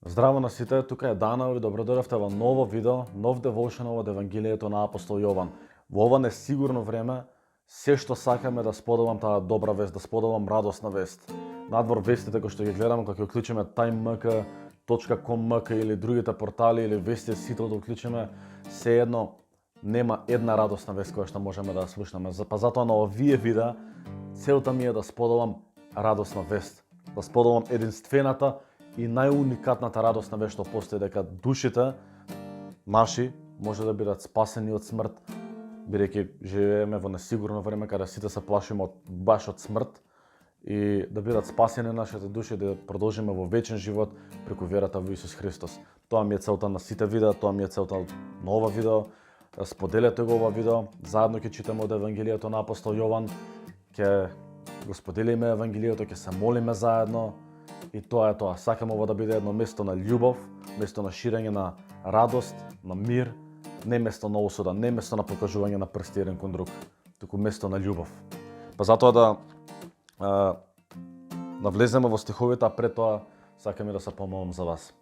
Здраво на сите, тука е Дана и добродојавте во ново видео, нов девошнал од Евангелието на апостол Јован. Во ова несигурно време, се што сакаме да споделам таа добра вест, да споделам радосна вест. Надвор вестите кои што ги гледам, кога ќе уклучиме timemk.com.mk или другите портали или вести сите да уклучиме, се едно нема една радосна вест која што можеме да слушнеме. Па затоа на овие видеа целта ми е да споделам радосна вест, да споделам единствената и најуникатната радосна вест што постои, дека душите наши може да бидат спасени од смрт, бидејќи живееме во несигурно време каде сите се плашиме баш од смрт, и да бидат спасени нашите души, да продолжиме во вечен живот преку верата во Исус Христос. Тоа ми е целта на сите видеа, тоа ми е целта на ова видео. Споделете го ова видео, заедно ќе читаме од Евангелието на апостол Јован, ќе го споделиме Евангелието, ќе се молиме заедно. И тоа е тоа. Сакам ова да биде едно место на љубов, место на ширење на радост, на мир, не место на осуда, не место на покажување на прсти еден кон друг, туку место на љубов. Па затоа да влеземе во стиховите, а пред тоа сакам и да се помолам за вас.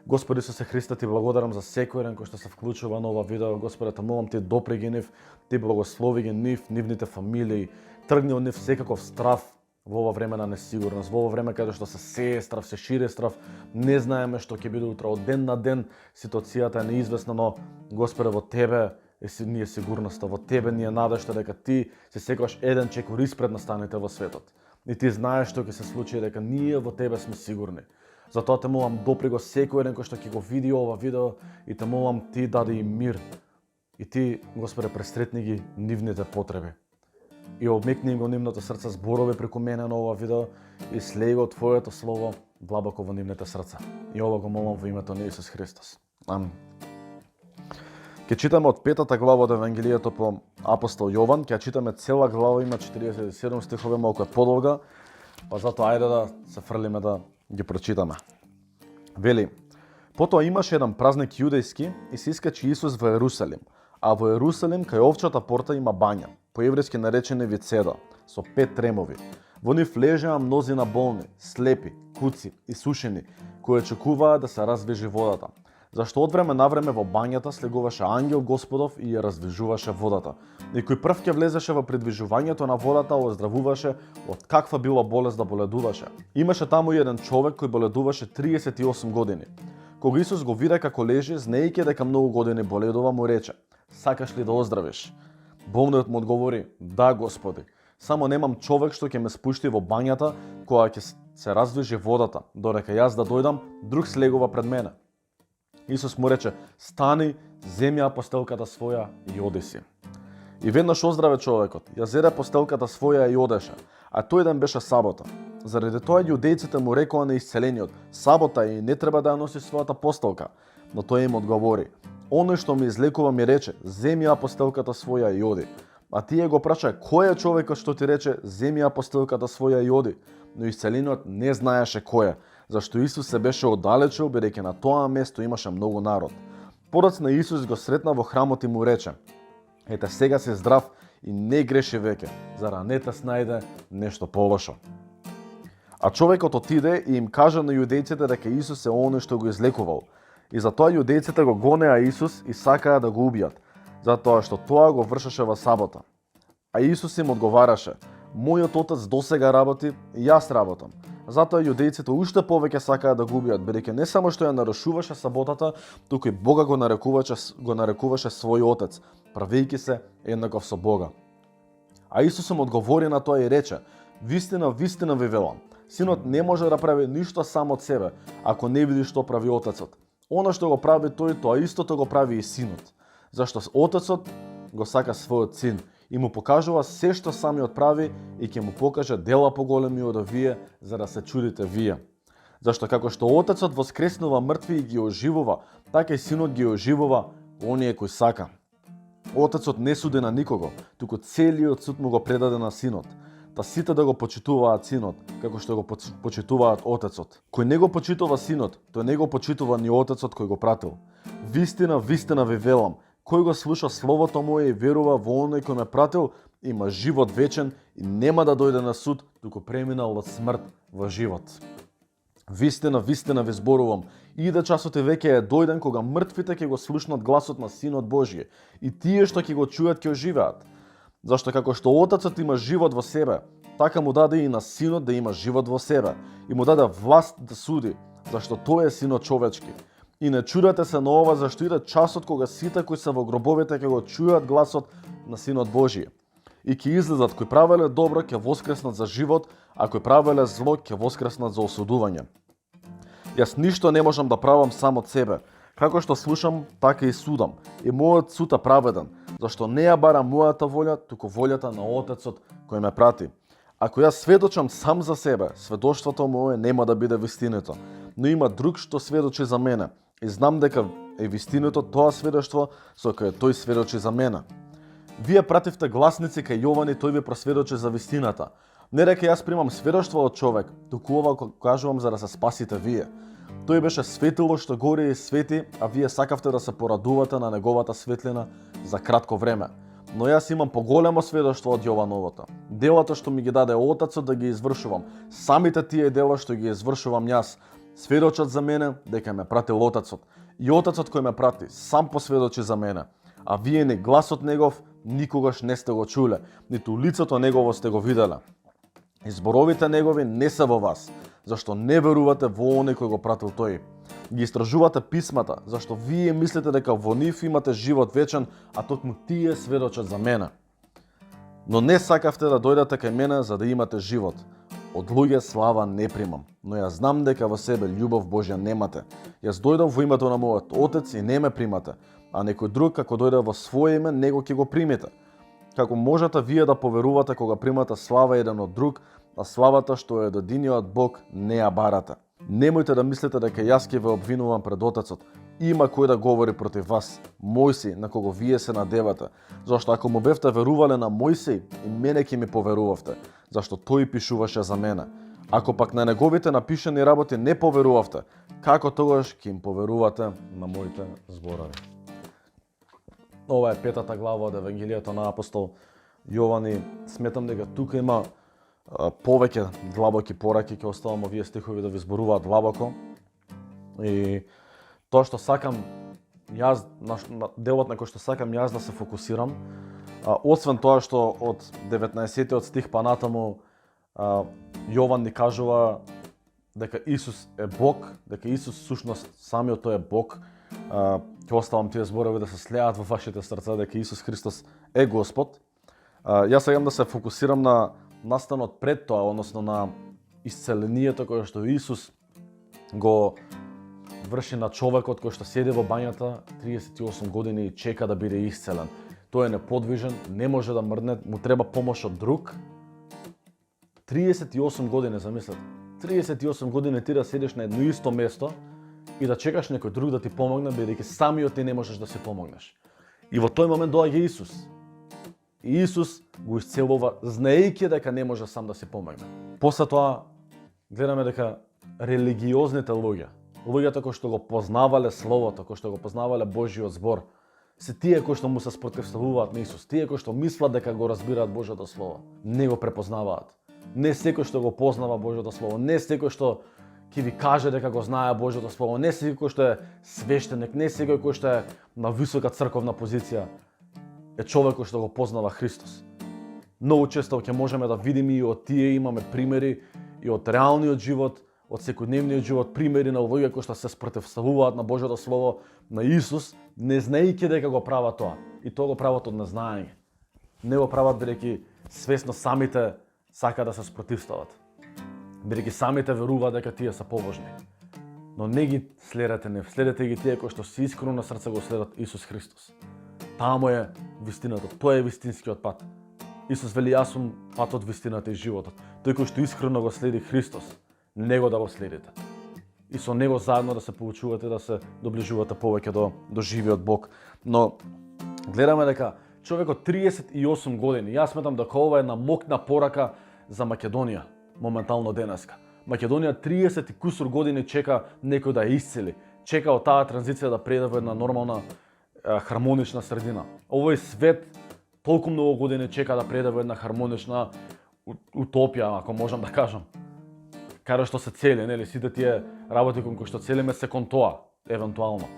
Господи Исусе Христе, ти благодарам за секој еден кој што се вклучува на ова видео. Господи, те молам ти допри ги нив, ти благослови ги нив, нивните фамилии, тргни од нив секаков страв во ова време на несигурност, во ова време каде што се сее страв, се шири страв, не знаеме што ќе биде утре, од ден на ден ситуацијата е неизвестна, но Господе, во тебе ни е сигурноста, во тебе ни е надежта дека ти се секогаш еден чекор испред настаните во светот. И ти знаеш што ќе се случи, дека ние во тебе сме сигурни. Затоа те молам, допри го секој еден кој што ќе го види ова видео и те молам ти даде им мир. И ти, Господе, пресретни ги нивните потреби. И обмекни им го нивното срце зборови преку мене на ова видео и слеј го Твоето слово длабоко во нивните срца. И ова го молам во името на Исус Христос. Амин. Ке читаме од 5-та глава од Евангелието по апостол Јован, ќе читаме цела глава, има 47 стихови, малку е подолга, па затоа ајде да се фрлиме да ги прочитаме. Вели: потоа имаше еден празник јудејски и се искачи Исус во Ерусалим, а во Ерусалим кај овчата порта има бања, по еврејски наречена Вицеда, со 5 тремови. Во нив лежеа мнозина болни, слепи, куци и сушени, кои чекуваа да се развижи водата. Зашто од време на време во бањата слегуваше ангел Господов и ја развижуваше водата. И кој прв ќе влезеше во придвижувањето на водата, оздравуваше од каква била болест да боледуваше. Имаше таму и еден човек кој боледуваше 38 години. Кога Исус го виде како лежи, знаејќи дека многу години боледува, му рече: сакаш ли да оздравиш? Болниот му одговори: да, Господи, само немам човек што ќе ме спушти во бањата кога ќе се развижи водата, додека јас да дојдам, друг слегува пред мене. Исус му рече: стани, земи ја постелката своја и оди си. И веднаш оздраве човекот, ја зеде постелката своја и одеше, а тој ден беше сабота. Заради тоа јудејците му рекоа на исцелениот: сабота и не треба да ја носи својата постелка. Но тој им одговори: оној што ме излекува ми рече: земи ја постелката своја и оди. А тие го прашаја: кој е човекот што ти рече: земи ја постелката своја и оди? Но исцелениот не знаеше кој е, зашто Исус се беше оддалечил, бидејќи на тоа место имаше многу народ. Подоцна Исус го сретна во храмот и му рече: ете, сега си здрав и не греши веќе, зара не те снајде нешто полошо. А човекот отиде и им кажа на јудејците дека Исус е оној што го излекувал. И затоа јудејците го гонеа Исус и сакаа да го убијат, затоа што тоа го вршеше во сабота. А Исус им одговараше: мојот Отец досега работи и јас работам. Затоа јудејците уште повеќе сакаа да го убијат, бидејќи не само што ја нарушуваше саботата, туку и Бога го нарекуваше свој Отец, правејќи се еднаков со Бога. А Исус им одговори на тоа и рече: вистина, вистина ви велам, синот не може да прави ништо сам од себе, ако не види што прави Отецот. Оно што го прави тој, тоа истото го прави и синот. Зашто Отецот го сака својот син и му покажува се што самиот прави и ќе му покаже дела поголеми од овие, за да се чудите вие. Зашто како што Отецот воскреснува мртви и ги оживува, така и синот ги оживува оние кои сака. Отецот не суди на никого, туку целиот суд му го предаде на синот. Та сите да го почитуваат синот, како што го почитуваат Отецот. Кој не го почитува синот, тој не го почитува ни Отецот кој го пратил. Вистина, вистина ви велам, кој го слуша словото мое и верува во оној кој ме пратил, има живот вечен и нема да дојде на суд, туку преминал од смрт во живот. Вистина, вистина ви зборувам, Иде часот и веќе е дојден кога мртвите ќе го слушнат гласот на Синот Божји и тие што ќе го чујат ќе оживеат. Зашто како што Отецот има живот во себе, така му даде и на Синот да има живот во себе и му даде власт да суди, зашто тој е Синот човечки. И не чудете се на ова, зашто иде часот кога сите кои се во гробовите ќе го чујат гласот на Синот Божји. И ќе излезат кои правеле добро ќе воскреснат за живот, а кои правеле зло ќе воскреснат за осудување. Јас ништо не можам да правам сам од себе. Како што слушам, така и судам. И мојот суд е праведен, зашто не ја барам мојата волја, туку волјата на Отецот кој ме прати. Ако јас сведочам сам за себе, сведоштвото мое нема да биде вистинито, но има друг што сведочи за мене. И знам дека е вистинито тоа сведоштво со кое тој сведочи за мене. Вие пративте гласници кај Јован и тој ви просведочи за вистината. Не дека јас примам сведоштво од човек, туку ова кажувам за да се спасите вие. Тој беше светило што гори и свети, а вие сакавте да се порадувате на неговата светлина за кратко време. Но јас имам поголемо сведоштво од Јовановото. Делата што ми ги даде Отецот да ги извршувам, самите тие дела што ги извршувам јас, сведочат за мене дека ме пратил Отецот. И Отецот кој ме прати, сам посведочи за мене. А вие ни гласот негов никогаш не сте го чуле, ниту лицето негово сте го виделе. И зборовите негови не се во вас, зашто не верувате во оној кој го пратил тој. Ги истражувате писмата, зашто вие мислите дека во нив имате живот вечен, а токму тие сведочат за мене. Но не сакавте да дојдете кај мене за да имате живот. Од луѓе слава не примам, но јас знам дека во себе љубов Божја немате. Јас дојдов во името на мојот Отец и не ме примате, а некој друг како дојде во своје име, него ќе го примете. Како можете вие да поверувате кога примате слава еден од друг, а славата што е од единиот Бог не ја барате? Немојте да мислите дека јас ќе ве обвинувам пред Отецот. Има кој да говори против вас, Мојсей, на кого вие се надевате. Зашто ако му бевте верувале на Мојсей, и мене ќе ми поверувавте, зашто тој пишуваше за мене. Ако пак на неговите напишани работи не поверувавте, како тогаш ќе им поверувате на моите зборови? Ова е 5-та глава од Евангелието на апостол Јован и сметам дека тука има повеќе длабоки пораки, ќе оставам овие стихови да ви зборуваат длабоко. И тоа што сакам јас, делот на кој што сакам јас да се фокусирам, освен тоа што од 19-тиот стих па натаму Јован ни кажува дека Исус е Бог, дека Исус сушност самиот тој е Бог. Ќе оставам тие зборови да се слеат во вашите срца дека Исус Христос е Господ. Јас сакам да се фокусирам на настанот пред тоа, односно на исцелението кое што Исус го врши на човекот кој што седи во бањата 38 години и чека да биде исцелен. Тој е неподвижен, не може да мрдне, му треба помош од друг. 38 години, замислете. 38 години ти да седиш на едно исто место и да чекаш некој друг да ти помогне, бидејќи самиот ти не можеш да се помогнеш. И во тој момент доаѓа Исус. И Исус го исцелува, знаејќи дека не може сам да се помогне. После тоа гледаме дека религиозните луѓето кои што го познавале Словото, кои што го познавале Божјиот збор, се тие кои што му се спротивставуваат на Исус, тие кои што мислат дека го разбираат Божјото Слово, не го препознаваат. Не секој што го познава Божјото Слово, не секој што ќе ви каже дека го знае Божјото Слово, не секој кој што е свештеник, не секој кој што е на висока црковна позиција е човек кој што го познава Христос. Многу често ќе можеме да видиме и од тие имаме примери и од реалниот живот, од секојдневниот живот, примери на луѓе кои што се спротивставуваат на Божјото Слово, на Исус, не знаејќи дека го прават тоа. И тоа го прават од незнаење. Не го прават бидејќи свесно самите сака да се спротивстават. Бидејќи самите веруваат дека тие се побожни. Но не ги следете нив, следете ги тие кои што се искрено на срце го следат Исус Христос. Таму е вистината, тоа е вистинскиот пат. Исус вели, јас сум патот, вистината и животот. Тој кој што искрено го следи Христос, него да го следите. И со него заедно да се поучувате, да се доближувате повеќе до живиот Бог. Но гледаме дека човекот 38 години, јас сметам дека ова е една мокна порака за Македонија, моментално денеска. Македонија 30 и кусур години чека некој да ја исцели, чека од таа транзиција да преде во една нормална хармонична средина. Овој свет толку многу години чека да преде во една хармонична утопија, ако можам да кажам. каде што се цели, нели, сите тие работи кон кои што целиме се кон тоа, евентуално.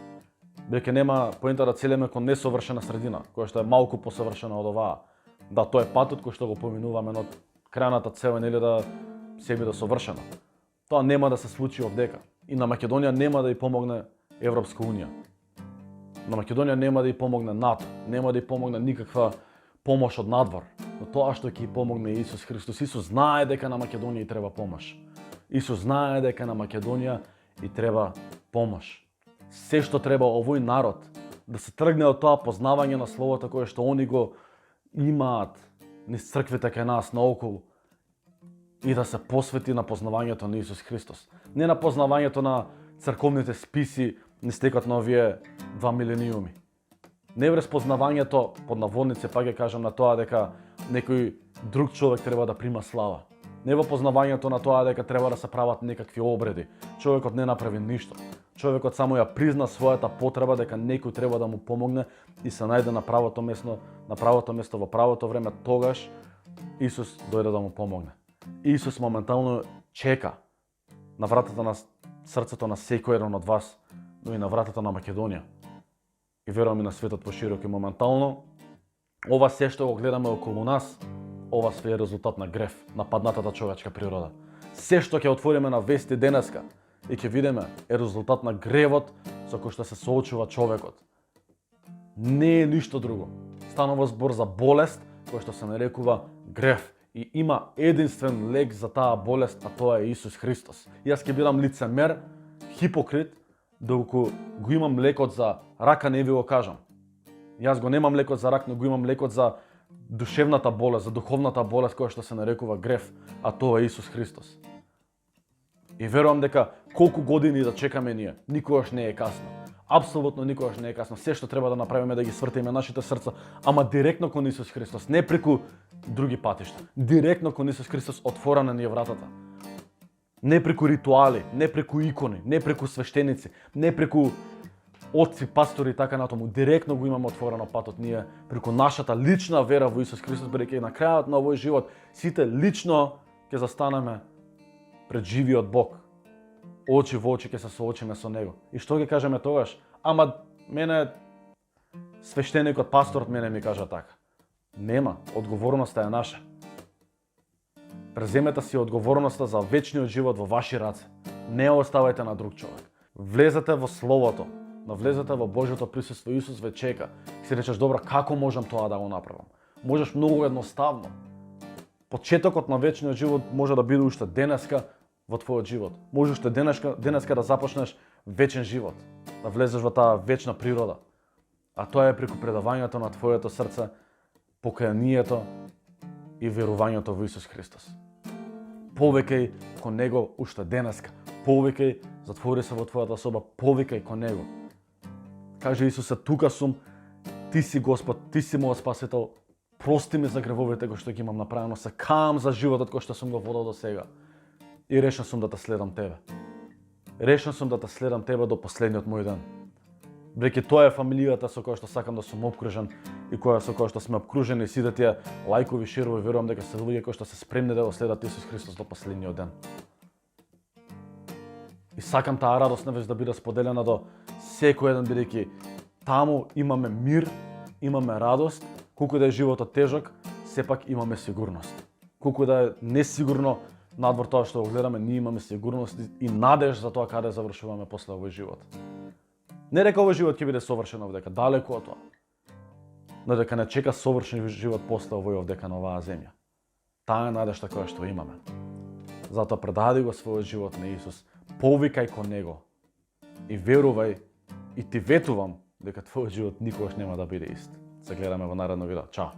Беќе нема поента да целиме кон несовршена средина, која што е малку посовршена од оваа. Да, тоа е патот кој што го поминуваме, но крајната цел е нели да се биде совршена. Тоа нема да се случи овдека. И на Македонија нема да ја помогне Европска унија. На Македонија нема да ја помогне НАТО, нема да ја помогне никаква помош од надвор. Но тоа што ќе ја помогне Исус Христос. Исус знае дека на Македонија и треба помош. Исус знае дека на Македонија и треба помош. Се што треба овој народ да се тргне од тоа познавање на Словото кое што они го имаат низ црквите кај нас наоколу и да се посвети на познавањето на Исус Христос. Не на познавањето на црковните списи низ текот на овие 2 милениуми. Не врз познавањето, под наводници, па ќе кажам, на тоа дека некој друг човек треба да прима слава. Не во познавањето на тоа дека треба да се прават некакви обреди. Човекот не направи ништо. Човекот само ја призна својата потреба дека некој треба да му помогне и се најде на правото место во правото време. Тогаш Исус дојде да му помогне. Исус моментално чека на вратата на срцето на секој еден од вас, но и на вратата на Македонија. И верувам и на светот поширок. И моментално ова се што го гледаме околу нас, ова све е резултат на грев, на паднатата човечка природа. Се што ќе отвориме на вести денеска и ќе видиме е резултат на гревот со кој што се соочува човекот. Не е ништо друго. Станува збор за болест која што се нарекува грев. И има единствен лек за таа болест, а тоа е Исус Христос. Јас ќе бидам лицемер, хипокрит, доколку го имам лекот за рака, не ви го кажам. Јас го немам лекот за рак, но го имам лекот за душевната болест, за духовната болест која што се нарекува грев, а тоа е Исус Христос. И верувам дека колку години да чекаме ние, никогаш не е касно. Апсолутно никогаш не е касно. Се што треба да направиме да ги свртиме нашите срца, ама директно кон Исус Христос, не преку други патишта. Директно кон Исус Христос отворена ни е вратата. Не преку ритуали, не преку икони, не преку свештеници, не преку отци, пастори и така натаму. Директно го имаме отворено патот ние преку нашата лична вера во Исус Христос, бидејќи на крајот на овој живот сите лично ќе застанеме пред живиот Бог. Очи во очи ќе се соочиме со Него. И што ќе кажеме тогаш? Ама мене свештеникот, пасторот мене ми кажа така. Нема, одговорноста е наша. Преземете си одговорноста за вечниот живот во ваши раце. Не ја оставајте на друг човек. Влезете во Словото, навлезете во Божјото присуство. Исус ве чека. И си речеш, добро, како можам тоа да го направам? Можеш многу едноставно. Почетокот на вечниот живот може да биде уште денеска во твојот живот. Можеш уште денеска да започнеш вечен живот, да влезеш во таа вечна природа. А тоа е преку предавањето на твоето срце, покаянието и верувањето во Исус Христос. Повикај кон Него уште денеска. Повикај, затвори се во твојата соба, повикај кон Него. Каже Исусе, тука сум, Ти си Господ, Ти си мојот Спасител, прости ми за гревовите кои што ги имам направено, се каам за животот кој што сум го водел до сега. И решен сум да те следам Тебе. Решен сум да те следам Тебе до последниот мој ден. Бреќи тоа е фамилијата со која што сакам да сум обкружен и со која што сме обкружени, сите тие лајкови, шерови, верувам дека се луѓе кои што се спремни да го следат Исус Христос до последниот ден. И сакам таа радост навеќе да биде споделена до секој еден, бидејќи таму имаме мир, имаме радост, колку да е животот тежок, сепак имаме сигурност. Колку да е несигурно надвор тоа што го гледаме, ние имаме сигурност и надеж за тоа каде завршуваме после овој живот. Не дека овој живот ќе биде совршен овдека, далеку од тоа. Но дека не чека совршен живот после овој овдека на оваа земја. Таа е надежта која што имаме. Затоа предади го својот живот на Исус, повикај кон Него и верувај, и ти ветувам дека твојот живот никогаш нема да биде ист. Се гледаме во наредно видео. Чао!